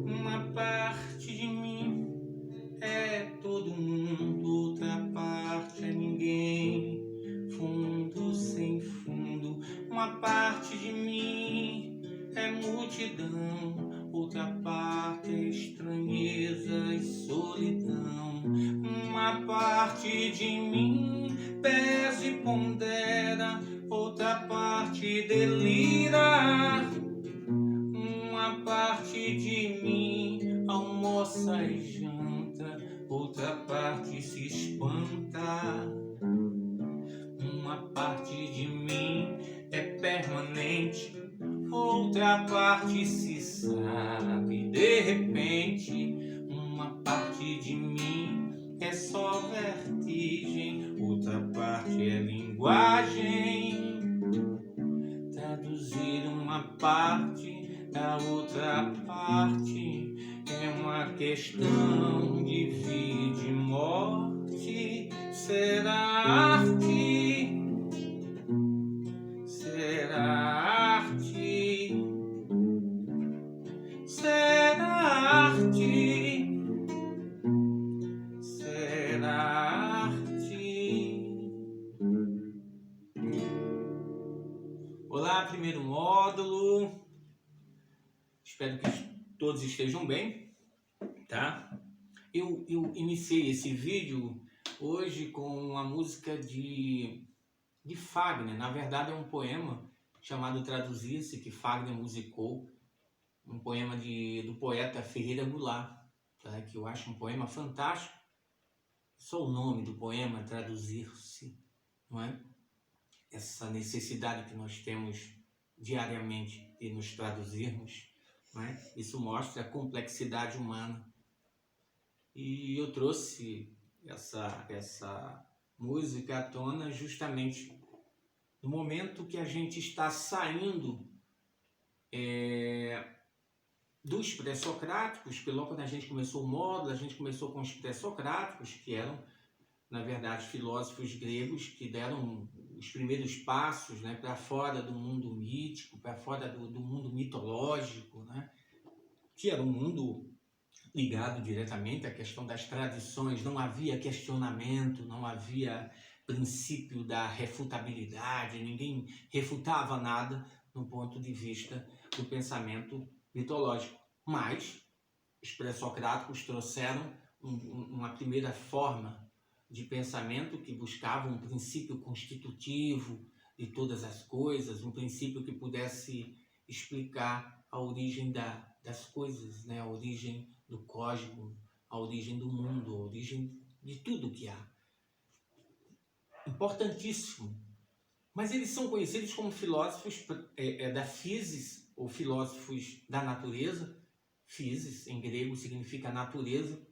Uma parte de mim é todo mundo, outra parte é ninguém. Fundo sem fundo. Uma parte de mim é multidão, outra parte é estranheza e solidão. Uma parte de mim pesa e pondera, outra parte delira. Uma parte de mim almoça e janta, outra parte se espanta. Uma parte de mim é permanente, outra parte se sabe de repente. Uma parte de mim é só vertigem, outra parte é linguagem. Traduzir uma parte da outra parte é uma questão de vida e morte. Será arte, será arte, será arte, será arte. Olá, primeiro módulo. Espero que todos estejam bem, tá? Eu iniciei esse vídeo hoje com uma música de Fagner. Na verdade é um poema chamado Traduzir-se, que Fagner musicou, um poema do poeta Ferreira Goulart, tá? Que eu acho um poema fantástico. Só o nome do poema, Traduzir-se, não é? Essa necessidade que nós temos diariamente de nos traduzirmos, não é? Isso mostra a complexidade humana. E eu trouxe essa música à tona justamente no momento que a gente está saindo dos pré-socráticos. Quando a gente começou o módulo, a gente começou com os pré-socráticos, que eram, na verdade, filósofos gregos que deram os primeiros passos, né, para fora do mundo mítico, para fora do mundo mitológico, né, que era um mundo ligado diretamente à questão das tradições. Não havia questionamento, não havia princípio da refutabilidade, ninguém refutava nada no ponto de vista do pensamento mitológico. Mas os pré-socráticos trouxeram uma primeira forma de pensamento que buscava um princípio constitutivo de todas as coisas, um princípio que pudesse explicar a origem das coisas, né? A origem do cosmos, a origem do mundo, a origem de tudo que há. Importantíssimo. Mas eles são conhecidos como filósofos da physis, ou filósofos da natureza. Physis, em grego, significa natureza.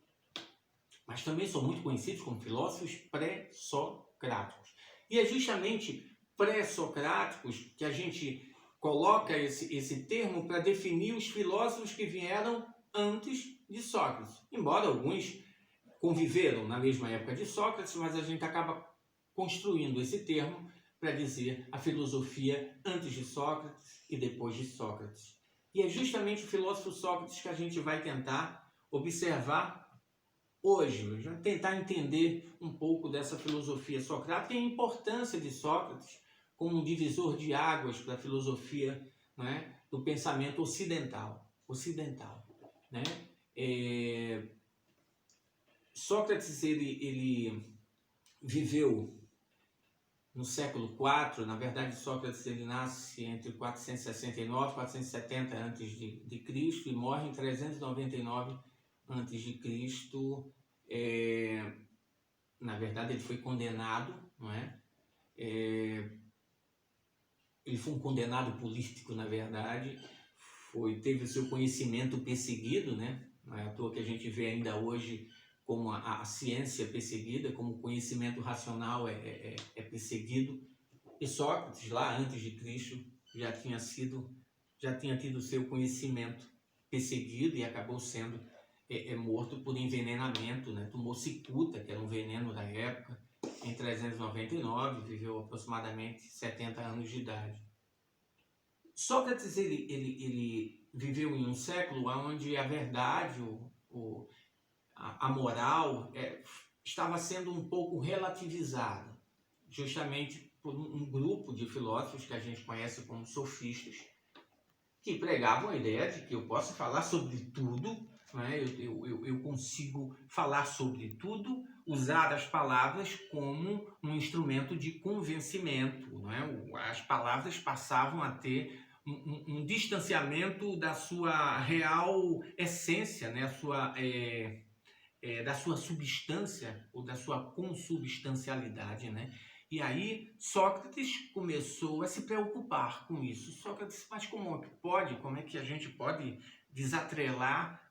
Mas também são muito conhecidos como filósofos pré-socráticos. E é justamente pré-socráticos que a gente coloca esse termo para definir os filósofos que vieram antes de Sócrates. Embora alguns conviveram na mesma época de Sócrates, mas a gente acaba construindo esse termo para dizer a filosofia antes de Sócrates e depois de Sócrates. E é justamente o filósofo Sócrates que a gente vai tentar observar hoje, já tentar entender um pouco dessa filosofia socrática e a importância de Sócrates como um divisor de águas para a filosofia, né, do pensamento ocidental. Né? Sócrates ele viveu no século IV. Na verdade, Sócrates ele nasce entre 469 e 470 a.C. e morre em 399 a.C. Na verdade, ele foi condenado, não é? Ele foi um condenado político, na verdade. Teve o seu conhecimento perseguido, né? Não é à toa que a gente vê ainda hoje como a ciência perseguida, como o conhecimento racional é perseguido. E Sócrates, lá antes de Cristo, já tinha tido o seu conhecimento perseguido e acabou sendo morto por envenenamento, né? Tomou cicuta, que era um veneno da época, em 399, viveu aproximadamente 70 anos de idade. Sócrates ele viveu em um século onde a verdade, a moral estava sendo um pouco relativizada, justamente por um grupo de filósofos que a gente conhece como sofistas, que pregavam a ideia de que eu posso falar sobre tudo, né? Eu consigo falar sobre tudo, usar as palavras como um instrumento de convencimento, né? As palavras passavam a ter um distanciamento da sua real essência, né? Da sua substância ou da sua consubstancialidade, né? E aí Sócrates começou a se preocupar com isso. Sócrates, mas como é que a gente pode desatrelar,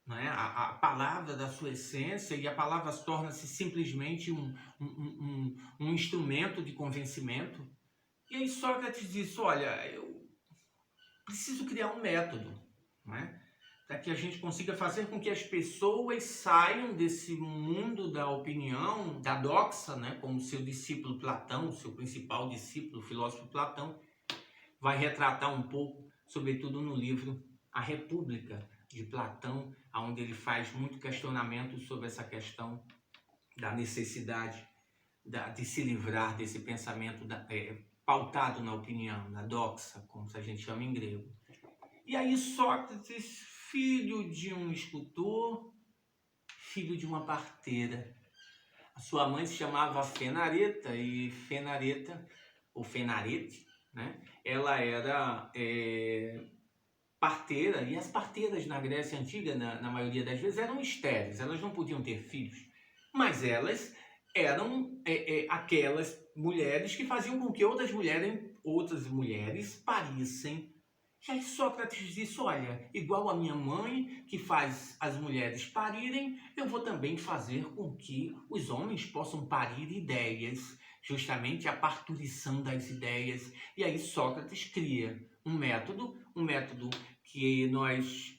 né, a palavra da sua essência, e a palavra torna-se simplesmente um instrumento de convencimento? E aí Sócrates disse, olha, eu preciso criar um método, né, para que a gente consiga fazer com que as pessoas saiam desse mundo da opinião, da doxa, né, como seu discípulo Platão, seu principal discípulo, o filósofo Platão, vai retratar um pouco, sobretudo no livro A República, de Platão, onde ele faz muito questionamento sobre essa questão da necessidade de se livrar desse pensamento pautado na opinião, na doxa, como a gente chama em grego. E aí Sócrates, filho de um escultor, filho de uma parteira. A sua mãe se chamava Fenareta, e Fenareta, ou Fenarete, né? Ela era parteira, e as parteiras na Grécia Antiga, na maioria das vezes, eram estéreis, elas não podiam ter filhos, mas elas eram aquelas mulheres que faziam com que outras mulheres parissem. E aí Sócrates disse, olha, igual a minha mãe, que faz as mulheres parirem, eu vou também fazer com que os homens possam parir ideias, justamente a parturição das ideias. E aí Sócrates cria um método que nós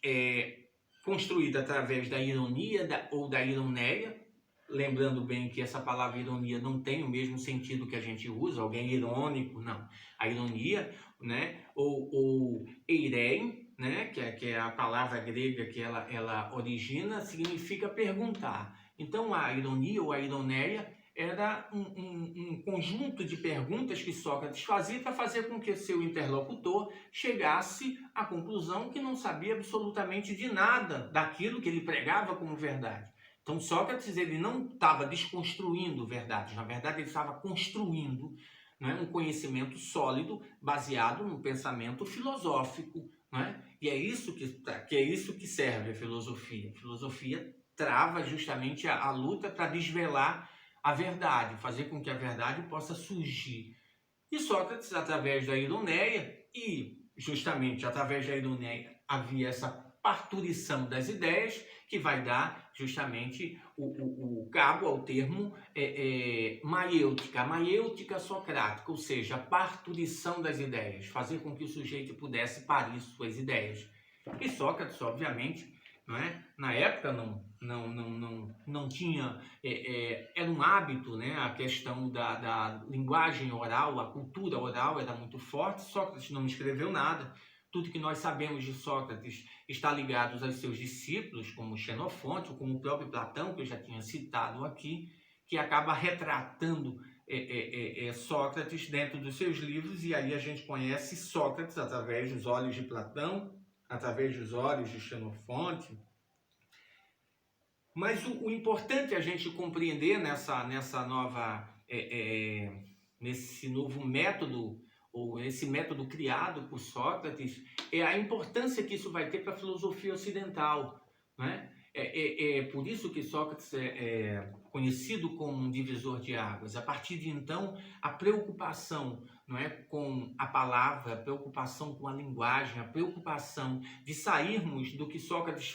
construído através da ironia ou da ironeia, lembrando bem que essa palavra ironia não tem o mesmo sentido que a gente usa, alguém irônico, não. A ironia, né, ou eirein, né, que é a palavra grega que ela origina, significa perguntar. Então a ironia ou a ironeia era um conjunto de perguntas que Sócrates fazia para fazer com que seu interlocutor chegasse à conclusão que não sabia absolutamente de nada daquilo que ele pregava como verdade. Então Sócrates ele não estava desconstruindo verdades, na verdade ele estava construindo, né, um conhecimento sólido baseado no pensamento filosófico, né? E é isso que serve a filosofia. A filosofia trava justamente a luta para desvelar a verdade, fazer com que a verdade possa surgir. E Sócrates, através da ironeia, e justamente através da ironeia havia essa parturição das ideias, que vai dar justamente o cabo ao termo maiêutica, a maiêutica socrática, ou seja, a parturição das ideias, fazer com que o sujeito pudesse parir suas ideias. E Sócrates, obviamente, não é? Na época não tinha, era um hábito, né? A questão da linguagem oral, a cultura oral era muito forte. Sócrates não escreveu nada. Tudo que nós sabemos de Sócrates está ligado aos seus discípulos, como Xenofonte, ou como o próprio Platão, que eu já tinha citado aqui, que acaba retratando Sócrates dentro dos seus livros, e aí a gente conhece Sócrates através dos olhos de Platão, através dos olhos de Xenofonte. Mas o importante é a gente compreender nesse novo método, ou esse método criado por Sócrates, é a importância que isso vai ter para a filosofia ocidental, né? Por isso que Sócrates é conhecido como um divisor de águas. A partir de então, a preocupação, não é, com a palavra, a preocupação com a linguagem, a preocupação de sairmos do que Sócrates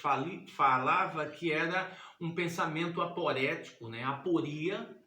falava, que era um pensamento aporético, né? Aporia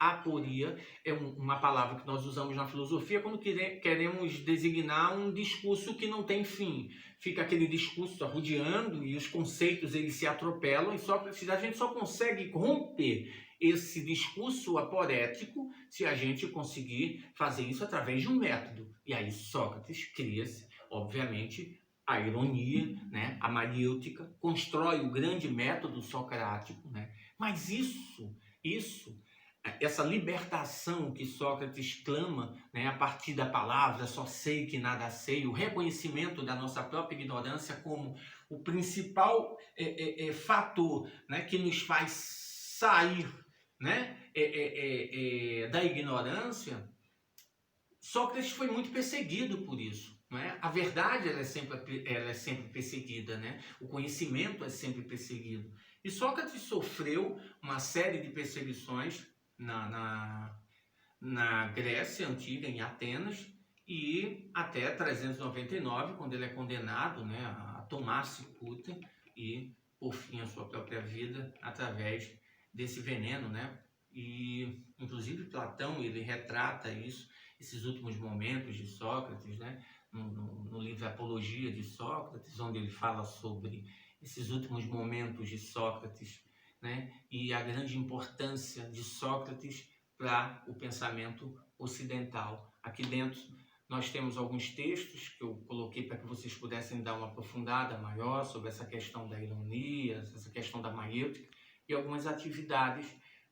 é uma palavra que nós usamos na filosofia quando queremos designar um discurso que não tem fim. Fica aquele discurso arrodeando e os conceitos eles se atropelam, e Sócrates, a gente só consegue romper esse discurso aporético se a gente conseguir fazer isso através de um método. E aí Sócrates cria-se, obviamente, a ironia, né, a maiêutica, constrói o grande método socrático, né? Mas essa libertação que Sócrates clama, né, a partir da palavra só sei que nada sei, o reconhecimento da nossa própria ignorância como o principal fator, né, que nos faz sair, né, da ignorância. Sócrates foi muito perseguido por isso. Não é? A verdade ela é sempre perseguida, né? O conhecimento é sempre perseguido. E Sócrates sofreu uma série de perseguições na Grécia Antiga, em Atenas, e até 399, quando ele é condenado, né, a tomar cicuta e, por fim, a sua própria vida através desse veneno, né? E, inclusive, Platão, ele retrata isso, esses últimos momentos de Sócrates, né? No livro Apologia de Sócrates, onde ele fala sobre esses últimos momentos de Sócrates, né? E a grande importância de Sócrates para o pensamento ocidental. Aqui dentro nós temos alguns textos que eu coloquei para que vocês pudessem dar uma aprofundada maior sobre essa questão da ironia, essa questão da maiêutica e algumas atividades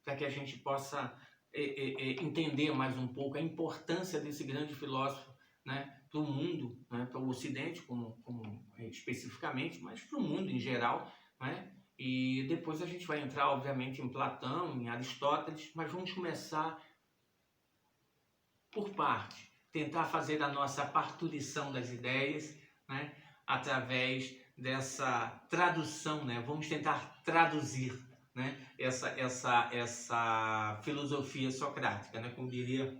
para que a gente possa entender mais um pouco a importância desse grande filósofo, né, para o mundo, né, para o Ocidente especificamente, mas para o mundo em geral, né? E depois a gente vai entrar, obviamente, em Platão, em Aristóteles, mas vamos começar por parte, tentar fazer a nossa parturição das ideias, né, através dessa tradução, né? Vamos tentar traduzir, né, essa filosofia socrática, né? Como diria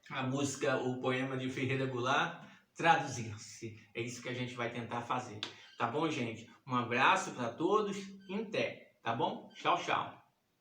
a música, o poema de Ferreira Goulart, traduzir-se. É isso que a gente vai tentar fazer. Tá bom, gente? Um abraço para todos e até, tá bom? Tchau, tchau.